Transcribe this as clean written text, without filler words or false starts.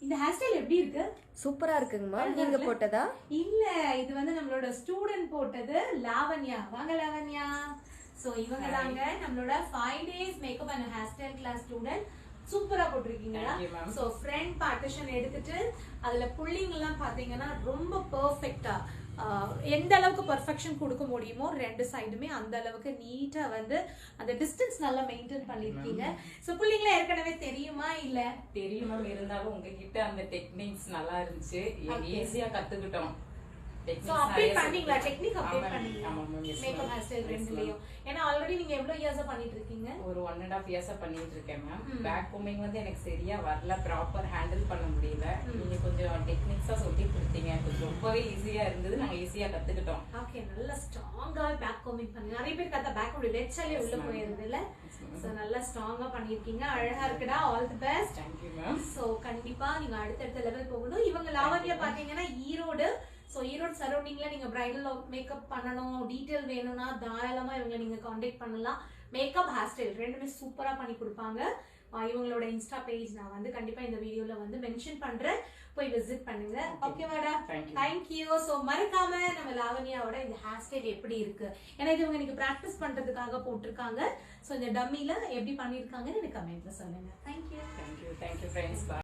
இந்த hair style எப்படி இருக்கு? சூப்பரா இருக்குங்கம்மா. நீங்க போட்டதா? இல்ல, இது வந்து நம்மளோட ஸ்டூடெண்ட் போட்டது. லாவண்யா, வாங்க லாவண்யா. சோ இவங்க தாங்க நம்மளோட 5 days makeup and hair style class student. சூப்பரா போட்டிருக்கீங்களா? சோ ஃப்ரண்ட் பார்ட்டிஷன் எடுத்துட்டு அதுல புல்லிங் எல்லாம் பாத்தீங்கன்னா ரொம்ப பெர்ஃபெக்ட்டா எந்த அளவுக்கு பெர்ஃபெக்ஷன் கொடுக்க முடியுமோ ரெண்டு சைடுமே அந்த அளவுக்கு நீட்டா வந்து அந்த டிஸ்டன்ஸ் நல்லா மெயின்டைன் பண்ணிருக்கீங்க. சோ புல்லிங்ல ஏற்கனவே தெரியுமா? இல்ல தெரியுமா? இருந்தாலும் உங்ககிட்ட அந்த டெக்னிக்ஸ் நல்லா இருந்துச்சு, ஈஸியா கத்துக்கிட்டோம். சோ அப்டேட் பண்ணீங்களா? டெக்னிக் அப்டேட் பண்ணீங்களா? மேக்கப் ஹேர் ஸ்டைல் ரெண்டுலயும். ஏன்னா ஆல்ரெடி நீங்க எவ்வளவு இயர்ஸா பண்ணிட்டு இருக்கீங்க? ஒரு 1.5 இயர்ஸா பண்ணிட்டு இருக்கேன் மேம். பேக் கோமிங் வந்து எனக்கு சரியா வரல, ப்ராப்பர் ஹேண்டில் பண்ண முடியல. நீங்க கொஞ்சம் டெக்னிக்ஸா சொல்லி கொடுத்தீங்க, கொஞ்சம் ரொம்பவே ஈஸியா இருந்தது, நாங்க ஈஸியா கத்துக்கிட்டோம். ஓகே, நல்ல ஸ்ட்ராங்கா பேக் கோமிங் பண்ணி நிறைய பேர் கத்த பேக் உள்ள வெச்சாலே உள்ள போயிருது இல்ல. சோ நல்லா ஸ்ட்ராங்கா பண்ணிருக்கீங்க, அழகா இருக்குடா. All the best. Thank you ma'am. So கண்டிப்பா நீங்க அடுத்த லெவல் போகணும். இவங்க லாவண்யா பாத்தீங்கன்னா ஈரோடு. சோ ஈரோடு சரௌண்டிங்ல நீங்க பிரைடல் மேக்கப் பண்ணணும், டீடைல் வேணும்னா தாராளமா இவங்க நீங்க கான்டாக்ட் பண்ணலாம். மேக்கப் ஹேர் ஸ்டைல் ரெண்டுமே சூப்பரா பண்ணி கொடுப்பாங்க. இவங்களோட இன்ஸ்டா பேஜ் நான் வந்து கண்டிப்பா இந்த வீடியோல வந்து மென்ஷன் பண்றேன், போய் விசிட் பண்ணுங்க. ஓகேவாடா? தேங்க்யூ. சோ மறக்காம நம்ம லாவண்யாவோட இந்த ஹேர் ஸ்டைல் எப்படி இருக்கு, ஏன்னா இது இவங்க இன்னைக்கு பிராக்டிஸ் பண்றதுக்காக போட்டிருக்காங்க. சோ இந்த டம்மில எப்படி பண்ணிருக்காங்கன்னு எனக்கு கமெண்ட்ல சொல்லுங்க. Thank you. Thank you friends. Bye.